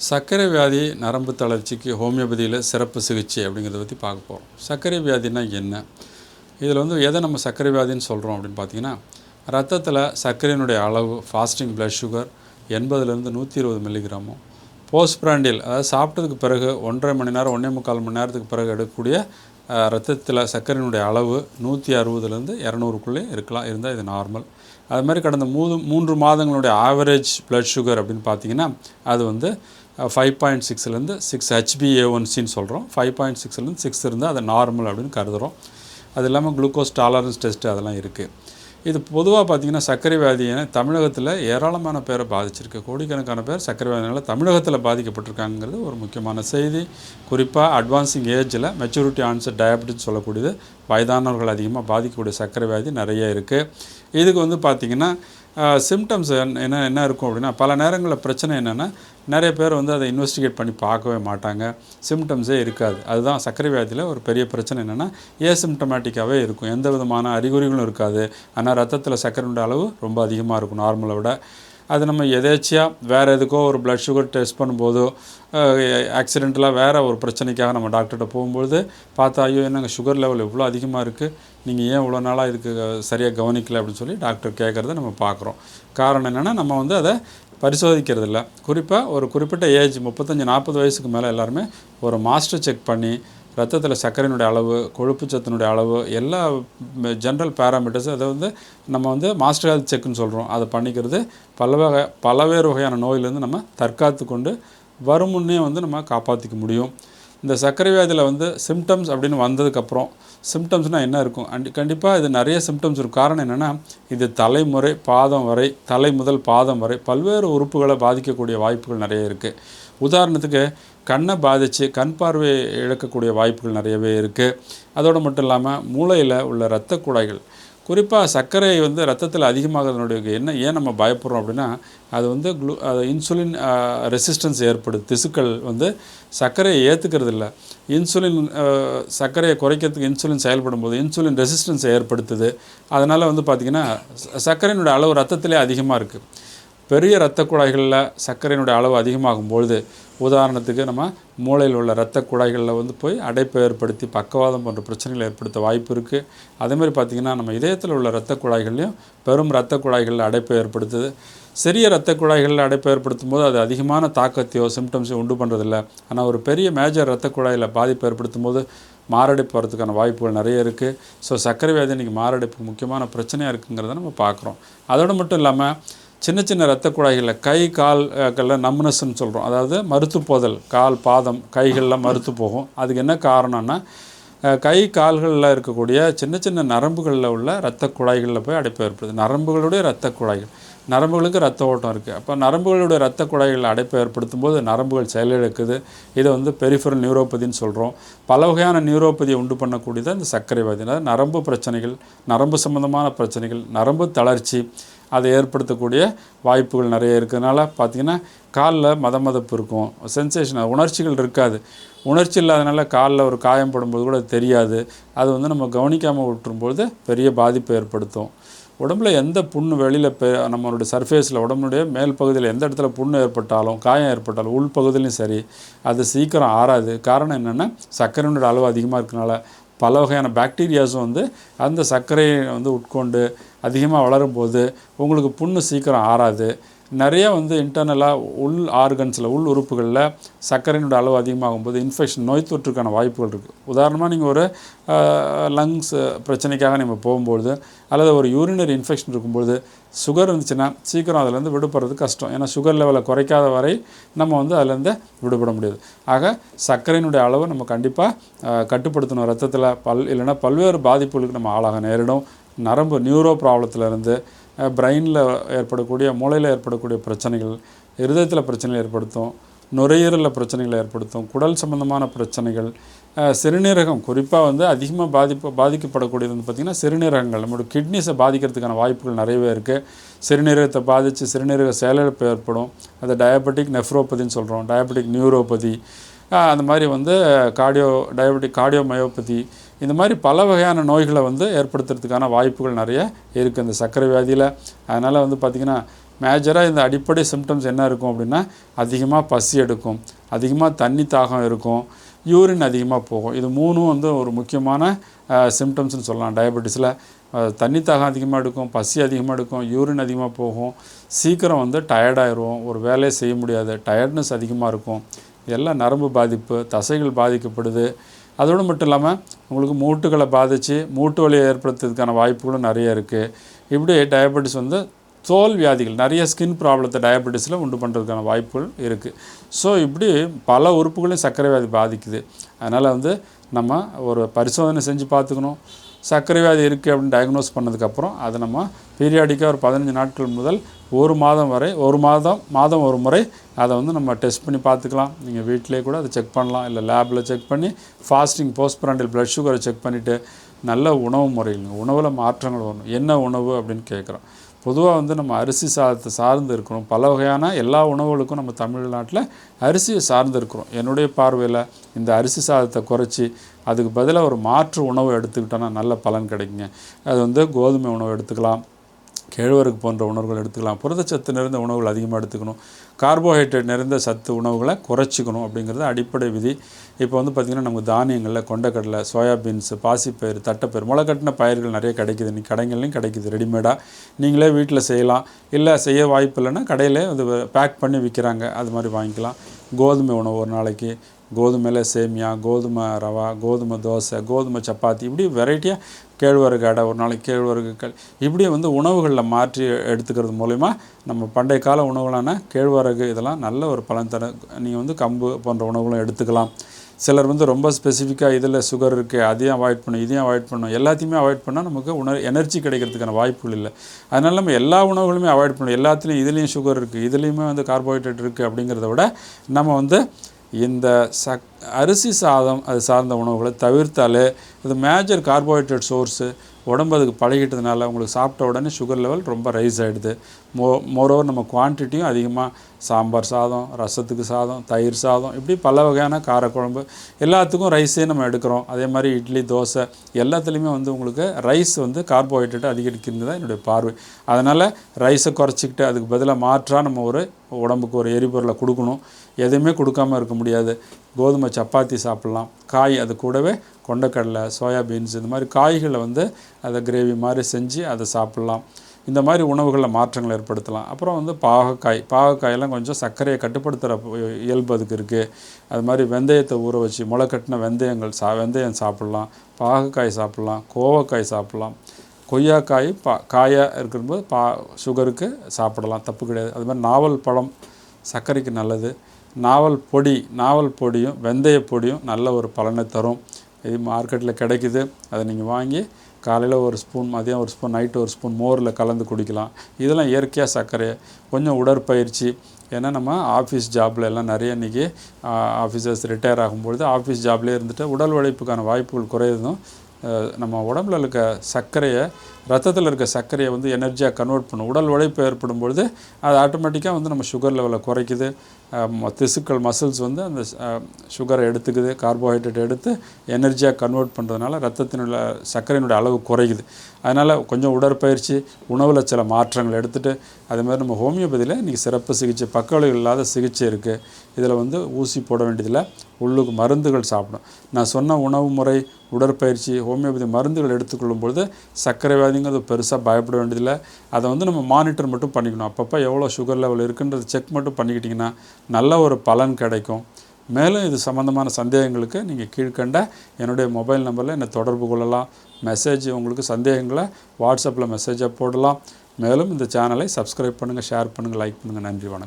சர்க்கரை வியாதி நரம்பு தளர்ச்சிக்கு ஹோமியோபதியில் சிறப்பு சிகிச்சை அப்படிங்கிறத பற்றி பார்க்க போகிறோம். சர்க்கரை வியாதினா என்ன? இதில் எதை நம்ம சர்க்கரை வியாதின்னு சொல்கிறோம் அப்படின்னு பார்த்தீங்கன்னா, ரத்தத்தில் சர்க்கரையினுடைய அளவு ஃபாஸ்டிங் ப்ளட் சுகர் 80லேருந்து 120 மில்லிகிராமும், போஸ்ட் பிராண்டில் அதாவது சாப்பிட்டதுக்கு பிறகு 1.5 மணி நேரம் 1.25 மணி நேரத்துக்கு பிறகு எடுக்கக்கூடிய ரத்தத்தில் சர்க்கரையினுடைய அளவு 160லேருந்து 200க்குள்ளே இருந்தால் இது நார்மல். அது மாதிரி கடந்த 3 மாதங்களுடைய ஆவரேஜ் ப்ளட் சுகர் அப்படின்னு பார்த்தீங்கன்னா அது 5.6லேருந்து 6 HbA1cன்னு சொல்கிறோம். 5.6லேருந்து 6 இருந்தால் அது நார்மல் அப்படின்னு கருதுகிறோம். அது இல்லாமல் குளுக்கோஸ் டாலரன்ஸ் டெஸ்ட்டு அதெல்லாம் இருக்குது. இது பொதுவாக பார்த்திங்கன்னா சர்க்கரை வியாதியை தமிழகத்தில் ஏராளமான பேரை பாதிச்சிருக்கு. கோடிக்கணக்கான பேர் சர்க்கரை வியாதினால் தமிழகத்தில் பாதிக்கப்பட்டிருக்காங்கிறது ஒரு முக்கியமான செய்தி. குறிப்பாக அட்வான்சிங் ஏஜில் மெச்சூரிட்டி ஆன்சர் டயபெட்டிஸ் சொல்லக்கூடியது வயதானவர்கள் அதிகமாக பாதிக்கக்கூடிய சர்க்கரை வியாதி நிறைய இருக்குது. இதுக்கு பார்த்திங்கன்னா சிம்டம்ஸ் என்ன இருக்கும் அப்படின்னா, பல நேரங்களில் பிரச்சனை என்னென்னா நிறைய பேர் அதை இன்வெஸ்டிகேட் பண்ணி பார்க்கவே மாட்டாங்க, சிம்டம்ஸே இருக்காது. அதுதான் சர்க்கரை வியாதியில் ஒரு பெரிய பிரச்சனை என்னென்னா ஏசிம்டமேட்டிக்காகவே இருக்கும், எந்த விதமான அறிகுறிகளும் இருக்காது. ஆனால் ரத்தத்தில் சர்க்கரையோட அளவு ரொம்ப அதிகமாக இருக்கும் நார்மலை விட. அது நம்ம எதேச்சியாக வேறு எதுக்கோ ஒரு ப்ளட் சுகர் டெஸ்ட் பண்ணும்போதோ ஆக்சிடென்டலாக வேறு ஒரு பிரச்சனைக்காக நம்ம டாக்டர்கிட்ட போகும்பொழுது பார்த்தா, ஐயோ என்னங்க சுகர் லெவல் இவ்வளோ அதிகமாக இருக்குது, நீங்கள் ஏன் இவ்வளோ நாளாக இதுக்கு சரியாக கவனிக்கலை அப்படின்னு சொல்லி டாக்டர் கேட்குறத நம்ம பார்க்குறோம். காரணம் என்னென்னா நம்ம அதை பரிசோதிக்கிறதில்ல. குறிப்பாக ஒரு குறிப்பிட்ட ஏஜ் 35-40 வயசுக்கு மேலே எல்லாருமே ஒரு மாஸ்டர் செக் பண்ணி ரத்தத்தில் சர்க்கரையினுடைய அளவு, கொழுப்பு சத்தினுடைய அளவு, எல்லா ஜென்ரல் பேராமீட்டர்ஸ் அதை நம்ம மாஸ்டர் ஹெல்த் செக்குன்னு சொல்கிறோம். அதை பண்ணிக்கிறது பலவேறு வகையான நோயிலேருந்து நம்ம தற்காத்து கொண்டு வரும் முன்னே நம்ம காப்பாற்றிக்க முடியும். இந்த சர்க்கரை வியாதியில் சிம்டம்ஸ் அப்படின்னு வந்ததுக்கப்புறம் சிம்டம்ஸ்னால் என்ன இருக்கும்? கண்டிப்பாக இது நிறைய சிம்டம்ஸ் இருக்கும். காரணம் என்னென்னா, இது தலை முதல் பாதம் வரை பல்வேறு உறுப்புகளை பாதிக்கக்கூடிய வாய்ப்புகள் நிறைய இருக்குது. உதாரணத்துக்கு கண்ணை பாதித்து கண் பார்வை இழக்கக்கூடிய வாய்ப்புகள் நிறையவே இருக்குது. அதோடு மட்டும் இல்லாமல் மூளையில் உள்ள இரத்த குழாய்கள், குறிப்பாக சர்க்கரை ரத்தத்தில் அதிகமாகிறதுனுடைய ஏன் நம்ம பயப்படுறோம் அப்படின்னா, அது இன்சுலின் ரெசிஸ்டன்ஸ் ஏற்படுது. திசுக்கள் சர்க்கரையை ஏற்றுக்கிறது இல்லை. இன்சுலின் சர்க்கரையை குறைக்கிறதுக்கு இன்சுலின் செயல்படும் போது இன்சுலின் ரெசிஸ்டன்ஸை ஏற்படுத்துது. அதனால் பார்த்திங்கன்னா சர்க்கரையினுடைய அளவு ரத்தத்திலே அதிகமாக இருக்குது. பெரிய இரத்த குழாய்களில் சர்க்கரையினுடைய அளவு அதிகமாகும்பொழுது, உதாரணத்துக்கு நம்ம மூளையில் உள்ள இரத்த குழாய்களில் போய் அடைப்பை ஏற்படுத்தி பக்கவாதம் போன்ற பிரச்சனைகளை ஏற்படுத்த வாய்ப்பு இருக்குது. அதேமாதிரி பார்த்திங்கன்னா நம்ம இதயத்தில் உள்ள இரத்த குழாய்கள்லையும் பெரும் இரத்த குழாய்களில் அடைப்பை ஏற்படுத்துது. சிறிய இரத்த குழாய்களில் அடைப்பை ஏற்படுத்தும் போது அது அதிகமான தாக்கத்தையோ சிம்டம்ஸையோ உண்டு பண்ணுறதில்ல. ஆனால் ஒரு பெரிய மேஜர் இரத்த குழாயில் பாதிப்பு ஏற்படுத்தும் போது மாரடைப்பு வரதுக்கான வாய்ப்புகள் நிறைய இருக்குது. ஸோ சர்க்கரை வியாதி இன்றைக்கி மாரடைப்புக்கு முக்கியமான பிரச்சனையாக இருக்குங்கிறத நம்ம பார்க்குறோம். அதோடு மட்டும் இல்லாமல் சின்ன சின்ன இரத்த குழாய்களில் கை கால்களில் நம்னஸ்ன்னு சொல்கிறோம். அதாவது மறுத்து போதல், கால் பாதம் கைகளில் மறுத்து போகும். அதுக்கு என்ன காரணம்னா, கை கால்களில் இருக்கக்கூடிய சின்ன சின்ன நரம்புகளில் உள்ள இரத்த குழாய்களில் போய் அடைப்பு ஏற்படுது. நரம்புகளுடைய இரத்த குழாய்கள், நரம்புகளுக்கு ரத்த ஓட்டம் இருக்குது. அப்போ நரம்புகளுடைய இரத்த குழாய்களில் அடைப்பை ஏற்படுத்தும் போது நரம்புகள் செயலிழக்குது. இதை பெரிஃபரல் நியூரோபதின்னு சொல்கிறோம். பல வகையான நியூரோபதியை உண்டு பண்ணக்கூடியது இந்த சர்க்கரை வியாதி. அதாவது நரம்பு பிரச்சனைகள், நரம்பு சம்பந்தமான பிரச்சனைகள், நரம்பு தளர்ச்சி அதை ஏற்படுத்தக்கூடிய வாய்ப்புகள் நிறைய இருக்கிறதுனால பார்த்திங்கன்னா காலில் மதமதப்பு இருக்கும், சென்சேஷன், உணர்ச்சிகள் இருக்காது. உணர்ச்சி இல்லாதனால காலில் ஒரு காயம் படும்போது கூட தெரியாது. அது நம்ம கவனிக்காமல் விட்டுரும்போது பெரிய பாதிப்பை ஏற்படுத்தும். உடம்புல எந்த புண்ணு வெளியில் நம்மளுடைய சர்ஃபேஸில் உடம்புடைய மேல் பகுதியில் எந்த இடத்துல புண்ணு ஏற்பட்டாலும் காயம் ஏற்பட்டாலும் உள்பகுதியிலையும் சரி, அது சீக்கிரம் ஆறாது. காரணம் என்னென்னா, சர்க்கரையினுடைய அளவு அதிகமாக இருக்கனால பல வகையான பாக்டீரியாஸும் அந்த சர்க்கரையை உட்கொண்டு அதிகமாக வளரும்போது உங்களுக்கு புண்ணு சீக்கிரம் ஆறாது. நிறைய இன்டர்னலாக உள் ஆர்கன்ஸில் உள் உறுப்புகளில் சர்க்கரையினுடைய அளவு அதிகமாகும்போது இன்ஃபெக்ஷன், நோய் தொற்றுக்கான வாய்ப்புகள் இருக்குது. உதாரணமாக நீங்கள் ஒரு லங்ஸ் பிரச்சனைக்காக நம்ம போகும்பொழுது அல்லது ஒரு யூரினரி இன்ஃபெக்ஷன் இருக்கும்பொழுது சுகர் இருந்துச்சுன்னா சீக்கிரம் அதிலேருந்து விடுபடுறது கஷ்டம். ஏன்னா சுகர் லெவலை குறைக்காத வரை நம்ம அதிலேருந்து விடுபட முடியாது. ஆக சர்க்கரையினுடைய அளவை நம்ம கண்டிப்பாக கட்டுப்படுத்தணும். ரத்தத்தில் இல்லைன்னா பல்வேறு பாதிப்புகளுக்கு நம்ம ஆளாக நேரிடும். நரம்பு நியூரோ ப்ராப்ளத்திலேருந்து பிரெயினில் ஏற்படக்கூடிய, மூளையில் ஏற்படக்கூடிய பிரச்சனைகள், இருதயத்தில் பிரச்சனைகள் ஏற்படுத்தும், நுரையீரலில் பிரச்சனைகளை ஏற்படுத்தும், குடல் சம்பந்தமான பிரச்சனைகள், சிறுநீரகம் குறிப்பாக அதிகமாக பாதிக்கப்படக்கூடியது பார்த்திங்கன்னா சிறுநீரகங்கள். நம்மளோட கிட்னிஸை பாதிக்கிறதுக்கான வாய்ப்புகள் நிறையவே இருக்குது. சிறுநீரகத்தை பாதித்து சிறுநீரக செயலிழப்பு ஏற்படும். அதை டயபெட்டிக் நெஃப்ரோபதின்னு சொல்கிறோம், டயபெட்டிக் நியூரோபதி. அந்த மாதிரி கார்டியோமயோபதி, இந்த மாதிரி பல வகையான நோய்களை ஏற்படுத்துறதுக்கான வாய்ப்புகள் நிறைய இருக்குது இந்த சர்க்கரை வியாதியில். அதனால் பார்த்திங்கன்னா மேஜராக இந்த அடிப்படை சிம்டம்ஸ் என்ன இருக்கும் அப்படின்னா, அதிகமாக பசி எடுக்கும், அதிகமாக தண்ணி தாகம் இருக்கும், யூரின் அதிகமாக போகும். இது 3ம் வந்து ஒரு முக்கியமான சிம்டம்ஸ்னு சொல்லலாம். டயபெட்டிஸில் தண்ணி தாகம் அதிகமாக எடுக்கும், பசி அதிகமாக எடுக்கும், யூரின் அதிகமாக போகும், சீக்கிரம் வந்து டயர்டாயிரும், ஒரு வேலையை செய்ய முடியாது, டயர்ட்னஸ் அதிகமாக இருக்கும். இதெல்லாம் நரம்பு பாதிப்பு, தசைகள் பாதிக்கப்படுது. அதோடு மட்டும் இல்லாமல் உங்களுக்கு மூட்டுகளை பாதித்து மூட்டு வலியை ஏற்படுத்துறதுக்கான வாய்ப்புகளும் நிறைய இருக்குது. இப்படி டயபெட்டிஸ் வந்து தோல் வியாதிகள், நிறைய ஸ்கின் ப்ராப்ளத்தை டயபெட்டிஸில் உண்டு பண்ணுறதுக்கான வாய்ப்புகள் இருக்குது. ஸோ இப்படி பல உறுப்புகளையும் சர்க்கரை வியாதி பாதிக்குது. அதனால் வந்து நம்ம ஒரு பரிசோதனை செஞ்சு பார்த்துக்கணும். சர்க்கரை வியாதி இருக்குது அப்படின்னு டயக்னோஸ் பண்ணதுக்கப்புறம் அதை நம்ம பீரியாடிக்காக ஒரு 15 நாட்கள் முதல் ஒரு மாதம் வரை மாதம் ஒரு முறை அதை வந்து நம்ம டெஸ்ட் பண்ணி பார்த்துக்கலாம். நீங்கள் வீட்டிலே கூட அதை செக் பண்ணலாம், இல்லை லேபில் செக் பண்ணி ஃபாஸ்டிங் போஸ்ட்பிராண்டல் ப்ளட் சுகரை செக் பண்ணிவிட்டு நல்ல உணவு முறைகள், உணவில் மாற்றங்கள் வரணும். என்ன உணவு அப்படின்னு கேட்குறோம். பொதுவாக வந்து நம்ம அரிசி சாதத்தை சார்ந்து இருக்கணும். பல வகையான எல்லா உணவுகளுக்கும் நம்ம தமிழ்நாட்டில் அரிசியை சார்ந்து இருக்கிறோம். என்னுடைய பார்வையில் இந்த அரிசி சாதத்தை குறைச்சி அதுக்கு பதிலாக ஒரு மாற்று உணவு எடுத்துக்கிட்டோன்னா நல்ல பலன் கிடைக்குங்க. அது வந்து கோதுமை உணவு எடுத்துக்கலாம், கேழ்வரகு போன்ற உணவுகள் எடுத்துக்கலாம், புரதச்சத்து நிறைந்த உணவுகள் அதிகமாக எடுத்துக்கணும், கார்போஹைட்ரேட் நிறைந்த சத்து உணவுகளை குறைச்சிக்கணும் அப்படிங்கிறது அடிப்படை விதி. இப்போ வந்து பார்த்திங்கன்னா நமக்கு தானியங்களில் கொண்டக்கடலை, சோயாபீன்ஸு, பாசிப்பயிறு, தட்டைப்பயிறு, முளைக்கட்டின பயிர்கள் நிறைய கிடைக்குது. இன்றைக்கி கடைகள்லையும் கிடைக்குது ரெடிமேடாக. நீங்களே வீட்டில் செய்யலாம், இல்லை செய்ய வாய்ப்பு இல்லைன்னா கடையிலே அது பேக் பண்ணி விற்கிறாங்க, அது மாதிரி வாங்கிக்கலாம். கோதுமை உணவு ஒரு நாளைக்கு, கோதுமையில் சேமியா, கோதுமை ரவா, கோதுமை தோசை, கோதுமை சப்பாத்தி, இப்படி வெரைட்டியாக கேழ்வரகு அடை, ஒரு நாளைக்கு கேழ்வரகுகள், இப்படி வந்து உணவுகளில் மாற்றி எடுத்துக்கிறது மூலிமா நம்ம பண்டைய கால உணவுகளான கேழ்வரகு இதெல்லாம் நல்ல ஒரு பலன் தர. நீங்கள் வந்து கம்பு போன்ற உணவுகளும் எடுத்துக்கலாம். சிலர் வந்து ரொம்ப ஸ்பெசிஃபிக்காக இதில் சுகர் இருக்குது, அதையும் அவாய்ட் பண்ணணும், இதையும் அவாய்ட் பண்ணணும், எல்லாத்தையுமே அவாய்ட் பண்ணால் நமக்கு எனர்ஜி கிடைக்கிறதுக்கான வாய்ப்புகள் இல்லை. அதனால் நம்ம எல்லா உணவுகளுமே அவாய்ட் பண்ணணும். எல்லாத்துலேயும் இதுலேயும் சுகர் இருக்குது, இதுலேயுமே வந்து கார்போஹைட்ரேட் இருக்குது அப்படிங்கிறத விட நம்ம வந்து இந்த அரிசி சாதம் அது சார்ந்த உணவுகளை தவிர்த்தாலே இது மேஜர் கார்போஹைட்ரேட் சோர்ஸு. உடம்பு அதுக்கு பழகிட்டதுனால உங்களுக்கு சாப்பிட்ட உடனே சுகர் லெவல் ரொம்ப ரைஸ் ஆகிடுது. மோரோவர் நம்ம குவான்டிட்டியும் அதிகமாக சாம்பார் சாதம், ரசத்துக்கு சாதம், தயிர் சாதம், இப்படி பல வகையான காரக்குழம்பு எல்லாத்துக்கும் ரைஸே நம்ம எடுக்கிறோம். அதே மாதிரி இட்லி, தோசை எல்லாத்துலேயுமே வந்து உங்களுக்கு ரைஸ் வந்து கார்போஹைட்ரேட் அதிகரிக்கிறது தான் என்னுடைய பார்வை. அதனால் ரைஸை குறைச்சிக்கிட்டு அதுக்கு பதிலாக மாற்றாக நம்ம ஒரு உடம்புக்கு ஒரு எரிபொருளை கொடுக்கணும். எதுவுமே கொடுக்காமல் இருக்க முடியாது. கோதுமை சப்பாத்தி சாப்பிட்லாம், காய் அது கூடவே கொண்டக்கடலை, சோயாபீன்ஸ், இந்த மாதிரி காய்களை வந்து அதை கிரேவி மாதிரி செஞ்சு அதை சாப்பிட்லாம். இந்த மாதிரி உணவுகளில் மாற்றங்கள் ஏற்படுத்தலாம். அப்புறம் வந்து பாகக்காயெல்லாம் கொஞ்சம் சர்க்கரையை கட்டுப்படுத்துகிற இயல்பு அதுக்கு இருக்குது. அது மாதிரி வெந்தயத்தை ஊற வச்சு முளைக்கட்டின வெந்தயம் சாப்பிட்லாம், பாகக்காய் சாப்பிட்லாம், கோவக்காய் சாப்பிட்லாம், கொய்யாக்காய் காயாக இருக்கும்போது சுகருக்கு சாப்பிடலாம், தப்பு கிடையாது. அது மாதிரி நாவல் பழம் சர்க்கரைக்கு நல்லது. நாவல் பொடியும் வெந்தய பொடியும் நல்ல ஒரு பலனை தரும். இது மார்க்கெட்டில் கிடைக்குது. அதை நீங்கள் வாங்கி காலையில் ஒரு ஸ்பூன், மதியம் ஒரு ஸ்பூன், நைட்டு ஒரு ஸ்பூன் மோரில் கலந்து குடிக்கலாம். இதெல்லாம் இயற்கையாக சர்க்கரை. கொஞ்சம் உடற்பயிற்சி, ஏன்னா நம்ம ஆஃபீஸ் ஜாபில் எல்லாம் நிறைய இன்றைக்கி ஆஃபீஸர்ஸ் ரிட்டையர் ஆகும்பொழுது ஆஃபீஸ் ஜாப்லேயே இருந்துட்டு உடல் உழைப்புக்கான வாய்ப்புகள் குறையுதும். நம்ம உடம்புல இருக்க சர்க்கரையை, ரத்தத்தில் இருக்க சர்க்கரையை வந்து எனர்ஜியாக கன்வெர்ட் பண்ணும். உடல் உழைப்பு ஏற்படும் பொழுது அது ஆட்டோமேட்டிக்காக வந்து நம்ம சுகர் லெவலை குறைக்குது. திசுக்கள், மசில்ஸ் வந்து அந்த சுகரை எடுத்துக்குது, கார்போஹைட்ரேட் எடுத்து எனர்ஜியாக கன்வெர்ட் பண்ணுறதுனால ரத்தத்தினுடைய சர்க்கரையினுடைய அளவு குறையுது. அதனால் கொஞ்சம் உடற்பயிற்சி, உணவில் சில மாற்றங்கள் எடுத்துகிட்டு, அதேமாதிரி நம்ம ஹோமியோபதியில் இன்றைக்கி சிறப்பு சிகிச்சை, பக்கவிளைவு இல்லாத சிகிச்சை இருக்குது. இதில் வந்து ஊசி போட வேண்டியதில்லை, உள்ளுக்கு மருந்துகள் சாப்பிடும். நான் சொன்ன உணவு முறை, உடற்பயிற்சி, ஹோமியோபதி மருந்துகள் எடுத்துக்கொள்ளும் பொழுது சர்க்கரை வியாதிங்கிறது பெருசாக பயப்பட வேண்டியதில்லை. அதை வந்து நம்ம மானிட்டர் மட்டும் பண்ணிக்கணும். அப்பப்போ எவ்வளோ சுகர் லெவல் இருக்குன்றது செக் மட்டும் பண்ணிக்கிட்டிங்கன்னா நல்ல ஒரு பலன் கிடைக்கும். மேலும் இது சம்மந்தமான சந்தேகங்களுக்கு நீங்கள் கீழ்கண்ட என்னுடைய மொபைல் நம்பரில் என்னை தொடர்பு கொள்ளலாம். உங்களுக்கு சந்தேகங்களை வாட்ஸ்அப்பில் மெசேஜாக போடலாம். மேலும் இந்த சேனலை சப்ஸ்கிரைப் பண்ணுங்கள், ஷேர் பண்ணுங்கள், லைக் பண்ணுங்கள். நன்றி, வணக்கம்.